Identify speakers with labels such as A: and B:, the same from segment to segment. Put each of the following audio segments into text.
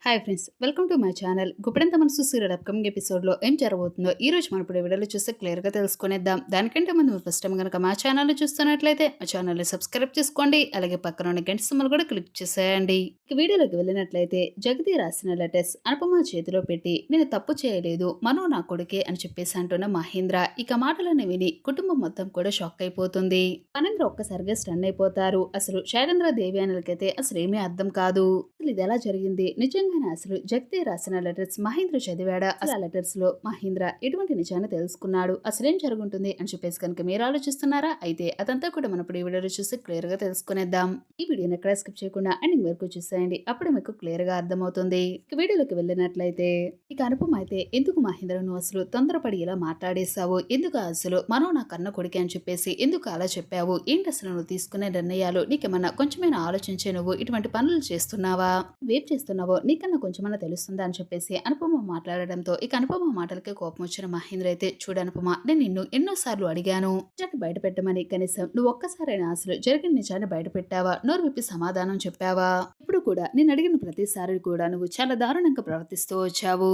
A: Hi friends, welcome to my channel. Guppedantha మనసు serial upcoming ఎపిసోడ్లో ఏం జరగబోతుందో ఈ రోజు మనం ఇప్పుడు వీడియోలో చూస్తే క్లియర్గా తెలుసుకునేద్దాం. దానికంటే ముందు మీరు ఫస్ట్ టైం కనుక మా ఛానల్ని చూస్తున్నట్లయితే మా ఛానల్ని సబ్స్క్రైబ్ చేసుకోండి. అలాగే పక్కన ఉన్న గంట సింబల్ కూడా క్లిక్ చేసేయండి. ఇక వీడియోలోకి వెళ్ళినట్లయితే జగతి రాసిన లెటర్స్ అనుపమ చేతిలో పెట్టి నేను తప్పు చేయలేదు, మనో నా కొడుకే అని చెప్పేసి అంటున్న మహేంద్ర ఇక మాటలను విని కుటుంబం మొత్తం కూడా షాక్ అయిపోతుంది. మహేంద్ర ఒక్కసారిగా స్టన్ అయిపోతారు. అసలు శైలేంద్ర దేవ్యానులకైతే అసలు ఏమీ అర్థం కాదు. అసలు ఇది ఎలా జరిగింది, నిజంగానే అసలు జగతి రాసిన లెటర్స్ మహేంద్ర చదివాడా, అసలు ఆ లెటర్స్ లో మహేంద్ర ఎటువంటి నిజాన్ని తెలుసుకున్నాడు, అసలేం జరుగుతుంది అని చెప్పేసి కనుక మీరు ఆలోచిస్తున్నారా? అయితే అదంతా కూడా మనం ఇప్పుడు ఈ వీడియోలో చూసి క్లియర్ గా తెలుసుకునేద్దాం. ఈ వీడియోని ఎక్కడ స్కిప్ చేయకుండా ఎండింగ్ వరకు చూసేయండి, అప్పుడు మీకు క్లియర్ గా అర్థమవుతుంది. ఇక వీడియోలోకి వెళ్ళినట్లయితే ఇక అనుపమ అయితే ఎందుకు మహేంద్ర నువ్వు అసలు తొందరపడి ఇలా మాట్లాడేశావు, ఎందుకు అసలు మనో నా కన్న కొడుకే అని చెప్పేసి ఎందుకు అలా చెప్పావు, ఏంటి అసలు నువ్వు తీసుకునే నిర్ణయాలు, నీకేమన్నా కొంచెమైనా ఆలోచించే నువ్వు ఇటువంటి పనులు చేస్తున్నావా, వేప్ చేస్తున్నావో నీకన్నా కొంచెమన్నా తెలుస్తుందా అని చెప్పేసి అనుపమ మాట్లాడడంతో ఇక అనుపమ మాటలకే కోపం వచ్చిన మహేంద్ర అయితే చూడు అనుపమ, నేను నిన్ను ఎన్నోసార్లు అడిగాను నిజాన్ని బయట పెట్టమని, కనీసం నువ్వు ఒక్కసారైనా అసలు జరిగిన నిజాన్ని బయట పెట్టావా, నోరు విప్పి సమాధానం చెప్పావా? ఇప్పుడు కూడా నేను అడిగిన ప్రతిసారి కూడా నువ్వు చాలా దారుణంగా ప్రవర్తిస్తూ వచ్చావు.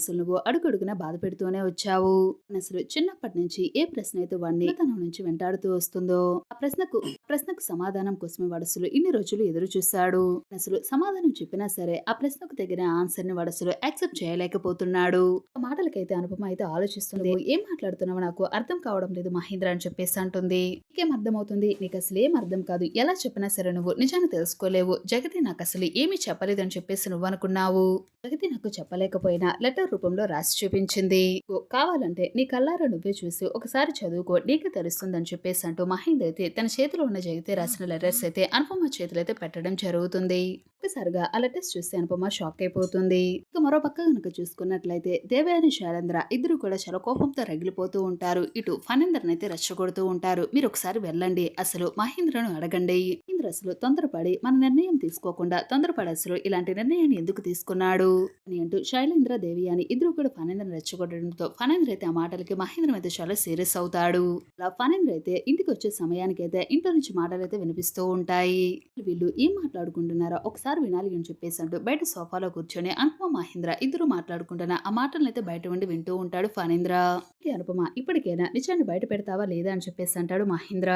A: అసలు నువ్వు అడుగడుగునా బాధ పెడుతూనే వచ్చావు. అసలు చిన్నప్పటి నుంచి ఏ ప్రశ్న అయితే వాడిని తన నుంచి వెంటాడుతూ వస్తుందో ఆ ప్రశ్నకు సమాధానం కోసమే వాడు అసలు ఇన్ని రోజులు ఎదురు చూశాడు. అసలు సమాధానం చెప్పినా సరే ఆ ప్రశ్నకు తగిన ఆన్సర్ ని వాడు అసలు యాక్సెప్ట్ చేయలేకపోతున్నాడు. ఆ మాటలకైతే అనుపమ అయితే ఆలోచిస్తుంది. ఏం మాట్లాడుతున్నావు నాకు అర్థం కావడం లేదు మహేంద్ర అని చెప్పేసి అంటుంది. నీకేం అర్థం అవుతుంది, నీకు అసలు ఏం అర్థం కాదు, ఎలా చెప్పినా సరే నువ్వు నిజాన్ని తెలుసుకోలేవు. జగతి నాకు అసలు ఏమీ చెప్పలేదని చెప్పేసి నువ్వు అనుకున్నావు. జగతి నాకు చెప్పలేకపోయినా లెటర్ రూపంలో రాసి చూపించింది. కావాలంటే నీ కళ్ళారా నువ్వే చూసి ఒకసారి చదువుకో, నీకు తెలుస్తుందని చెప్పేసి అంటూ మహేంద్ర అయితే తన చేతిలో ఉన్న జగతి రాసిన లెటర్స్ అయితే అనుపమ చేతులు అయితే పెట్టడం జరుగుతుంది. ఒక్కసారిగా ఆ లెటర్స్ చూస్తే అనుపమ షాక్ అయిపోతుంది. ఇక మరో పక్క కనుక చూసుకున్నట్లయితే దేవయాని శైలేంద్ర ఇద్దరు కూడా చాలా కోపంతో రగిలిపోతూ ఉంటారు. ఇటు ఫణేంద్రని అయితే రెచ్చగొడుతూ ఉంటారు. మీరు ఒకసారి వెళ్ళండి, అసలు మహేంద్రను అడగండి. మహేంద్ర అసలు తొందరపడి మన నిర్ణయం తీసుకోకుండా తొందరపడి అసలు ఇలాంటి నిర్ణయాన్ని ఎందుకు తీసుకున్నాడు అని అంటూ శైలేంద్ర దేవయాని ఇద్దరు కూడా ఫణేంద్రని రెచ్చగొట్టడంతో ఫణేంద్ర అయితే ఆ మాటలకి మహేంద్ర అయితే చాలా సీరియస్ అవుతాడు. అలా ఫణేంద్ర అయితే ఇంటికి వచ్చే సమయానికైతే ఇంట్లో నుంచి మాటలు అయితే వినిపిస్తూ ఉంటాయి. వీళ్ళు ఏం మాట్లాడుకుంటున్నారో ఒకసారి వినాలి అని చెప్పేసి అంటూ బయట సోఫాలో కూర్చొని అనుపమ మహేంద్ర ఇద్దరు మాట్లాడుకుంటున్న ఆ మాటలను అయితే బయట ఉండి వింటూ ఉంటాడు ఫణేంద్ర. అనుపమ ఇప్పటికైనా నిజాన్ని బయట పెడతావా లేదా అని చెప్పేసి అంటాడు మహేంద్ర.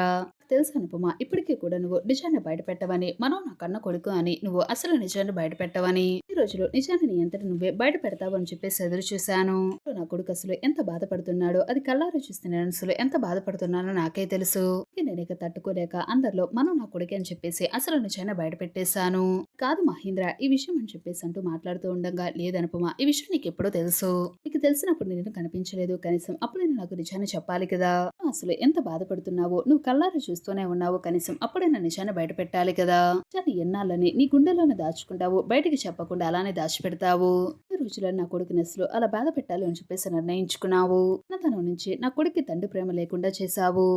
A: తెలుసు అనుపమ, ఇప్పటికీ కూడా నువ్వు నిజాన్ని బయట పెట్టవని, మనో నా కన్న కొడుకు అని నువ్వు అసలు నిజాన్ని బయట పెట్టవని, ఈ రోజులో నిజాన్ని నీ అంతటి నువ్వే బయట పెడతావు అని చెప్పేసి ఎదురు చూశాను. నా కొడుకు అసలు ఎంత బాధపడుతున్నాడో అది కళ్ళారా చూస్తే నేను అసలు ఎంత బాధపడుతున్నానో నాకే తెలుసు. నేను ఇక తట్టుకోలేక అందరిలో మనో నా కొడుకే అని చెప్పేసి అసలు నిజాన్ని బయట పెట్టేశాను. కాదు మహేంద్ర ఈ విషయం అని చెప్పేసి అంటూ మాట్లాడుతూ ఉండగా, లేదనుపమ ఈ విషయం నీకు ఎప్పుడో తెలుసు, నీకు తెలిసినప్పుడు నేను కనిపించలేదు, కనీసం అప్పుడైనా నాకు నిజాన్ని చెప్పాలి కదా, అసలు ఎంత బాధపడుతున్నావో నువ్వు కళ్ళారా చూస్తూనే ఉన్నావు, కనీసం అప్పుడైనా నిజాన్ని బయట పెట్టాలి కదా. నిజాన్ని ఎన్నాళ్ళని నీ గుండెలోనే దాచుకుంటావు, బయటికి చెప్పకుండా అలానే దాచిపెడతావు. ఈ రోజుల్లో నా కొడుకుని అసలు అలా బాధ పెట్టాలి అని చెప్పేసి నిర్ణయించుకున్నావు. తన నుంచి నా కొడుక్కి తండ్రి ప్రేమ లేకుండా చేశావు.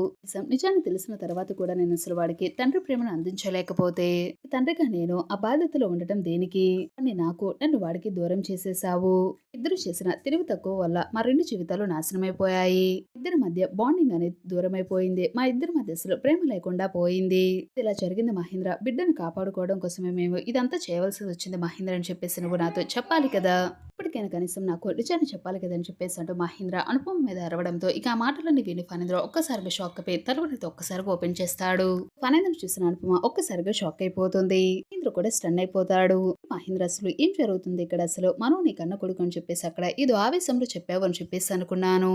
A: నిజాన్ని తెలిసిన తర్వాత కూడా నేను అసలు వాడికి తండ్రి ప్రేమను అందించలేకపోతే తండ్రిగా నేను ఆ బాధ్యతలో ఉండటం దేనికి అని నన్ను వాడికి దూరం చేసేశావు. ఇద్దరు చేసిన తెలివి తక్కువ వల్ల మా రెండు జీవితాలు నాశనమైపోయాయి. ఇద్దరి మధ్య బాండింగ్ అనేది దూరం అయిపోయింది. మా ఇద్దరి మధ్య అసలు ప్రేమ లేకుండా పోయింది. ఇలా జరిగింది మహేంద్ర, బిడ్డను కాపాడుకోవడం కోసమే మేము ఇదంతా చేయవలసి వచ్చింది మహేంద్ర అని చెప్పేసి నువ్వు నాతో చెప్పాలి కదా, ఇప్పటికైనా కనీసం నాకు నిజాన్ని చెప్పాలి కదా అని చెప్పేసి అంటూ మహేంద్ర అనుపమ మీద అరవడంతో ఇక ఆ మాటలన్నీ విని ఫణేంద్ర ఒక్కసారిగా షాక్ అయిపోయి తలుపునైతే ఒక్కసారిగా ఓపెన్ చేస్తాడు. ఫణేంద్ర చూసిన అనుపమ ఒక్కసారిగా షాక్ అయిపోతుంది. మహేంద్ర కూడా స్టన్ అయిపోతాడు. మహేంద్ర అసలు ఏం జరుగుతుంది ఇక్కడ, అసలు మనో నీ కన్న కొడుకు అని చెప్పేసి అక్కడ ఏదో ఆవేశంలో చెప్పావు అని చెప్పేసి అనుకున్నాను,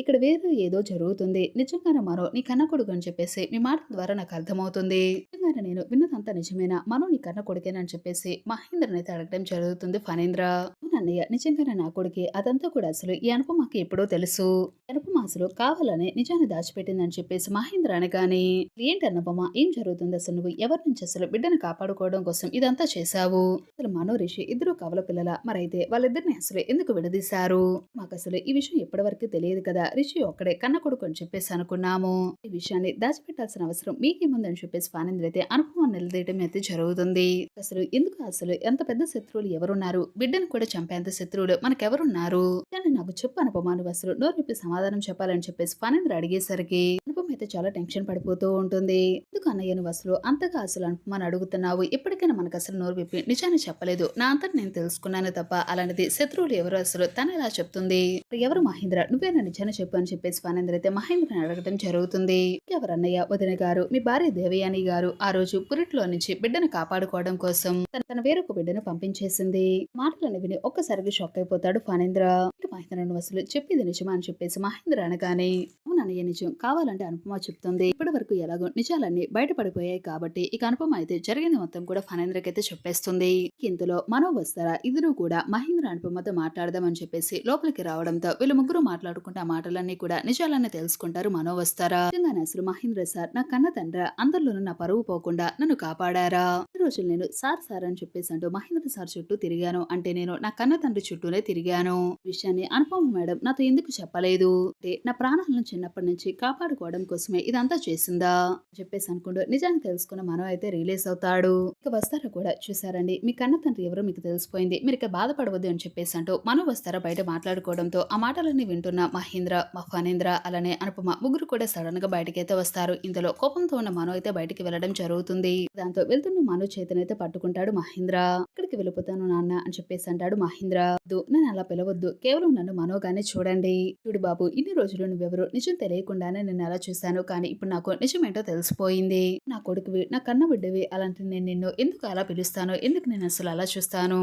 A: ఇక్కడ వేరే ఏదో జరుగుతుంది, నిజంగానే మనో నీ కన్న కొడుకు అని చెప్పేసి మీ మాట ద్వారా నాకు అర్థమవుతుంది, నిజంగానే నేను విన్నదంతా నిజమేనా, మనో నీ కన్న కొడుకేనా అని చెప్పేసి మహేంద్రని అయితే అడగడం జరుగుతుంది ఫణేంద్ర. అన్నయ్య నిజంగానే నా కొడుకే, అదంతా కూడా అసలు ఈ అనుపమకి ఎప్పుడో తెలుసు, అనుపమ అసలు కావాలని నిజాన్ని దాచిపెట్టిందని చెప్పేసి మహేంద్ర అనగానే ఏంటి అనుపమ ఏం జరుగుతుంది, అసలు నువ్వు ఎవరి నుంచి అసలు బిడ్డను కాపాడుకోవడం కోసం ఇదంతా చేశావు, అసలు మనో రిషి ఇద్దరు కవల పిల్లల, మరైతే వాళ్ళిద్దరిని అసలు ఎందుకు విడదీశారు, మాకు అసలు ఈ విషయం ఎప్పటి వరకు తెలియదు కదా, రిషి ఒక్కడే కన్న కొడుకు అని చెప్పేసి అనుకున్నాము, ఈ విషయాన్ని దాచిపెట్టాల్సిన అవసరం మీకేముందని చెప్పేసి ఫణేంద్ర అయితే అనుపమ నిలదీయటం అయితే జరుగుతుంది. అసలు ఎందుకు అసలు ఎంత పెద్ద శత్రువులు ఎవరున్నారు, బిడ్డను కూడా చంపేంత శత్రువులు మనకెవరున్నారు కానీ నాకు చెప్పు అనుపమ నువ్వు అసలు నోరు విప్పి సమాధానం చెప్పాలని చెప్పేసి ఫణేంద్ర అడిగేసరికి అనుపమ అయితే చాలా టెన్షన్ పడిపోతూ ఉంటుంది. ఎందుకు అన్నయ్య నువ్వు అసలు అంతగా అసలు అనుపమని అడుగుతున్నావు? ఇప్పటికైనా మనకు అసలు నోరు విప్పి నిజాన్ని చెప్పలేదు. నా అంతటి నేను తెలుసుకున్నాను తప్ప అలాంటిది శత్రువులు ఎవరు అసలు తను ఎలా చెప్తుంది? ఎవరు మహేంద్ర నువ్వేనా నిజాన్ని చెప్పు అని చెప్పేసి ఫణేంద్ర అయితే మహేంద్రని అడగడం జరుగుతుంది. ఎవరన్నయ్య వదిన గారు మీ భార్య దేవయాని గారు ఆ రోజు పురిట్లో నుంచి బిడ్డను కాపాడుకోవడం కోసం తన వేరొక బిడ్డను పంపించేసింది. మాటలను విని ఒక్కసారిగా షాక్ అయిపోతాడు ఫణేంద్ర. మహేంద్ర నువ్వు అసలు చెప్పింది నిజమా అని చెప్పేసి మహేంద్ర అనగానే అవునన్నయ్య నిజం కావాలంటే అనుపమ చెప్తుంది. ఇప్పటి వరకు ఎలాగో నిజాలన్నీ బయటపడిపోయాయి కాబట్టి ఇక అనుపమ అయితే జరిగింది మొత్తం కూడా ఫణేంద్రకైతే చెప్పేస్తుంది. ఇందులో మనో వస్తారా ఇద్దరు కూడా మహేంద్ర అనుపమతో మాట్లాడదామని చెప్పేసి లోపలికి రావడంతో వీళ్ళు ముగ్గురు మాట్లాడుకుంటే ఆ మాటలన్నీ కూడా నిజాలన్నీ తెలుసుకుంటారు. మనో వస్తారా నిజంగానే అసలు మహేంద్ర సార్ నా కన్న తండ్రి అందరిలోనూ నా పరువు పోకుండా నన్ను కాపాడారా? ఈ రోజులు నేను సార్ సార్ అని చెప్పేసి అంటూ మహేంద్ర సార్ చుట్టూ తిరిగాను. అంటే నేను నా కన్న తండ్రి చుట్టూనే తిరిగాను. విషయాన్ని అనుపమ మేడం నాతో ఎందుకు చెప్పలేదు? అంటే నా ప్రాణాలను చిన్నప్పటి నుంచి కాపాడుకోవడం కోసమే ఇదంతా చేసిందా చెప్పేసి అనుకుంటూ నిజాన్ని తెలుసుకున్న మనో అయితే రిలీజ్ అవుతాడు. ఇక వస్తారా కూడా చూసారండి మీ కన్న తండ్రి ఎవరో మీకు తెలిసిపోయింది. మీరు ఇక బాధపడవద్దు అని చెప్పేసి అంటూ మనో వస్తారా బయట మాట్లాడుకోవడంతో ఆ మాటలన్నీ వింటున్న మహేంద్ర ఫణేంద్ర అలానే అనుపమ ముగ్గురు కూడా సడన్ గా బయటకైతే వస్తారు. ఇందులో కోపంతో ఉన్న మనో అయితే బయటికి వెళ్ళడం జరుగుతుంది. దాంతో వెళ్తున్న మనో చేతనైతే పట్టుకుంటాడు మహేంద్ర. ఇక్కడికి వెళ్ళిపోతాను నాన్న అని చెప్పేసి అంటాడు మహేంద్ర. నన్ను అలా పిలవద్దు కేవలం నన్ను మనోగానే చూడండి. చూడు బాబు ఇన్ని రోజులు నువ్వెవరో నిజం తెలియకుండానే నేను అలా చూశాను. కానీ ఇప్పుడు నాకు నిజమేంటో తెలిసిపోయింది. నా కొడుకువి నా కన్న బిడ్డవి అలాంటి నేను నిన్ను ఎందుకు అలా పిలుస్తాను? ఎందుకు నేను అసలు అలా చూస్తాను?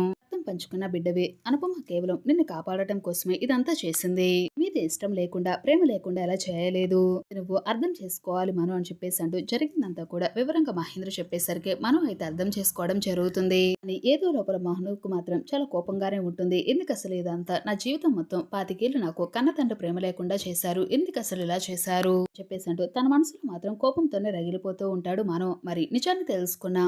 A: పంచుకున్న బిడ్డవే అనుపమ కేవలం నిన్ను కాపాడటం కోసమే ఇదంతా చేసింది. మీద ఇష్టం లేకుండా ప్రేమ లేకుండా ఎలా చేయలేదు. నువ్వు అర్థం చేసుకోవాలి మను అని చెప్పేసి అంటూ జరిగిందంతా కూడా వివరంగా మహేంద్ర చెప్పేసరికి మనం అయితే అర్థం చేసుకోవడం జరుగుతుంది. అని ఏదో లోపల మహనుకు మాత్రం చాలా కోపంగానే ఉంటుంది. ఎందుకు అసలు ఇదంతా నా జీవితం మొత్తం 25 ఏళ్లు నాకు కన్న తండ్రి ప్రేమ లేకుండా చేశారు. ఎందుకు అసలు ఇలా చేశారు చెప్పేసి అంటూ తన మనసులో మాత్రం కోపంతోనే రగిలిపోతూ ఉంటాడు మనో. మరి నిజాన్ని తెలుసుకున్న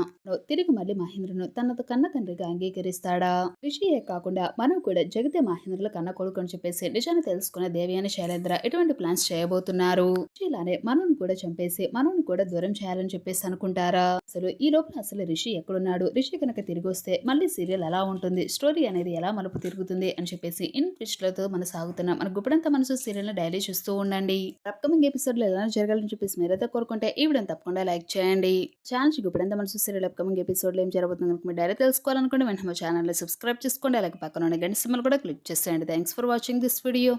A: తిరిగి మళ్ళీ మహేంద్రను తన కన్న తండ్రిగా అంగీకరిస్తాడా? రిషియే కాకుండా మనం కూడా జగతే మహేంద్రల కన్న కొడుకు అని చెప్పేసి నిజాన్ని తెలుసుకున్న దేవయాని శైలేంద్ర ఎటువంటి ప్లాన్స్ చేయబోతున్నారు? ఇలానే మనోని కూడా చంపేసి మనోని కూడా దూరం చేయాలని చెప్పేసి అనుకుంటారా? అసలు ఈ లోపల అసలు రిషి ఎక్కడున్నాడు? రిషి కనుక తిరిగి వస్తే మళ్ళీ సీరియల్ ఎలా ఉంటుంది? స్టోరీ అనేది ఎలా మలుపు తిరుగుతుంది అని చెప్పేసి ఇన్ ట్విస్ట్లతో మన సాగుతున్న మన గుప్పడంత మనసు సీరియల్ ని డైలీ చూస్తూ ఉండండి. అప్కమింగ్ ఎపిసోడ్ లో ఎలా జరగాలని చెప్పేసి మీరైతే కోరుకుంటే ఈ వీడియోని తప్పకుండా లైక్ చేయండి. ఛానల్ గుప్పడంత మనసు సీరియల్ అప్కమింగ్ ఎపిసోడ్ లో ఏం జరుగుతుంది మీరు డైలీ తెలుసుకోవాలనుకుంటే వెంటనే ఛానల్ సబ్స్క్రైబ్ చేసుకోండి. అలాగే పక్కన ఉన్న గంట సింబల్ కూడా క్లిక్ చేసేయండి. Thanks for watching this video.